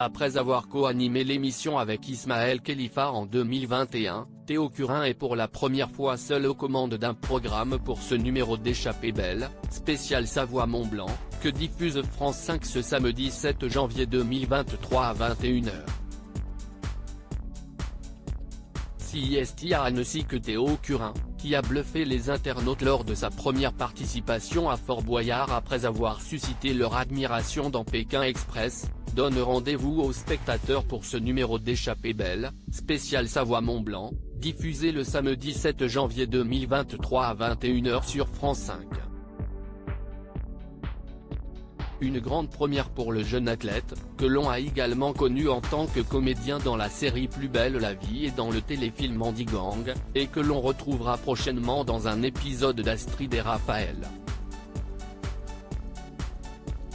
Après avoir co-animé l'émission avec Ismaël Khalifa en 2021, Théo Curin est pour la première fois seul aux commandes d'un programme pour ce numéro d'Échappée belle, spécial Savoie-Mont-Blanc, que diffuse France 5 ce samedi 7 janvier 2023 à 21h. CIST a ainsi que Théo Curin, qui a bluffé les internautes lors de sa première participation à Fort Boyard après avoir suscité leur admiration dans Pékin Express, donne rendez-vous aux spectateurs pour ce numéro d'Échappée belle, spécial Savoie-Mont-Blanc, diffusé le samedi 7 janvier 2023 à 21h sur France 5. Une grande première pour le jeune athlète, que l'on a également connu en tant que comédien dans la série Plus belle la vie et dans le téléfilm Andy Gang, et que l'on retrouvera prochainement dans un épisode d'Astrid et Raphaël.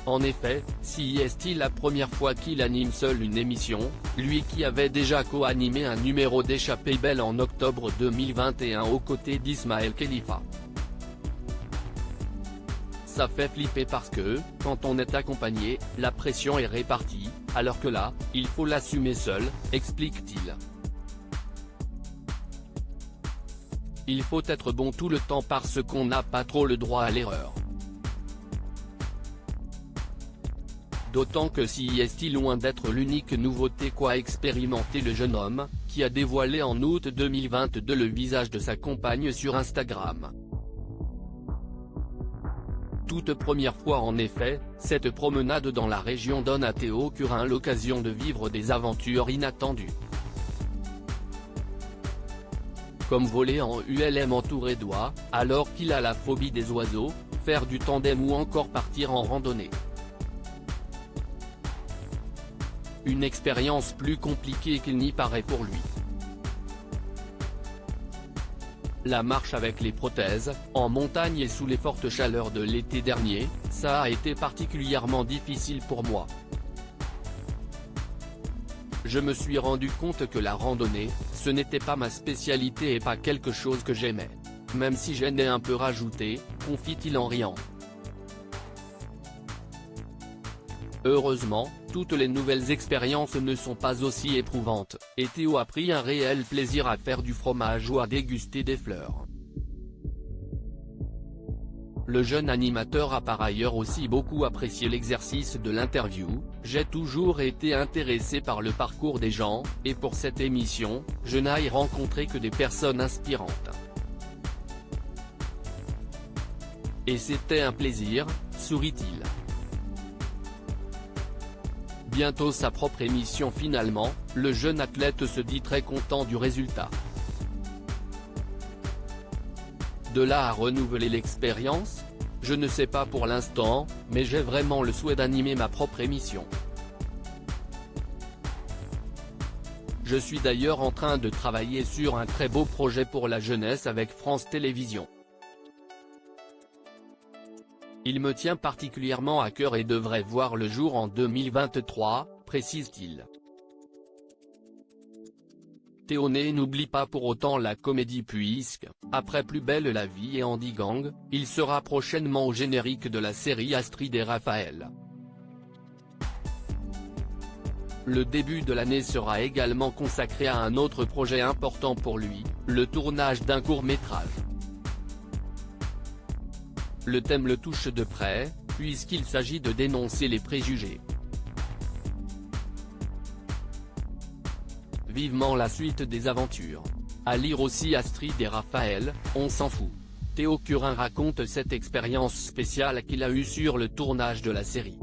En effet, CIST la première fois qu'il anime seul une émission, lui qui avait déjà co-animé un numéro d'Échappée belle en octobre 2021 aux côtés d'Ismaël Khalifa. Ça fait flipper parce que, quand on est accompagné, la pression est répartie, alors que là, il faut l'assumer seul, explique-t-il. Il faut être bon tout le temps parce qu'on n'a pas trop le droit à l'erreur. D'autant que CIST loin d'être l'unique nouveauté qu'a expérimenté le jeune homme, qui a dévoilé en août 2022 le visage de sa compagne sur Instagram. Toute première fois en effet, cette promenade dans la région donne à Théo Curin l'occasion de vivre des aventures inattendues. Comme voler en ULM entouré d'oies, alors qu'il a la phobie des oiseaux, faire du tandem ou encore partir en randonnée. Une expérience plus compliquée qu'il n'y paraît pour lui. La marche avec les prothèses, en montagne et sous les fortes chaleurs de l'été dernier, ça a été particulièrement difficile pour moi. Je me suis rendu compte que la randonnée, ce n'était pas ma spécialité et pas quelque chose que j'aimais. Même si j'en ai un peu rajouté, confie-t-il en riant. Heureusement, toutes les nouvelles expériences ne sont pas aussi éprouvantes, et Théo a pris un réel plaisir à faire du fromage ou à déguster des fleurs. Le jeune animateur a par ailleurs aussi beaucoup apprécié l'exercice de l'interview. J'ai toujours été intéressé par le parcours des gens, et pour cette émission, je n'ai rencontré que des personnes inspirantes. Et c'était un plaisir, sourit-il. Bientôt sa propre émission finalement, le jeune athlète se dit très content du résultat. De là à renouveler l'expérience ? Je ne sais pas pour l'instant, mais j'ai vraiment le souhait d'animer ma propre émission. Je suis d'ailleurs en train de travailler sur un très beau projet pour la jeunesse avec France Télévisions. Il me tient particulièrement à cœur et devrait voir le jour en 2023, précise-t-il. Théo n'oublie pas pour autant la comédie puisque, après Plus belle la vie et Andy Gang, il sera prochainement au générique de la série Astrid et Raphaël. Le début de l'année sera également consacré à un autre projet important pour lui, le tournage d'un court-métrage. Le thème le touche de près, puisqu'il s'agit de dénoncer les préjugés. Vivement la suite des aventures. À lire aussi Astrid et Raphaël, on s'en fout. Théo Curin raconte cette expérience spéciale qu'il a eue sur le tournage de la série.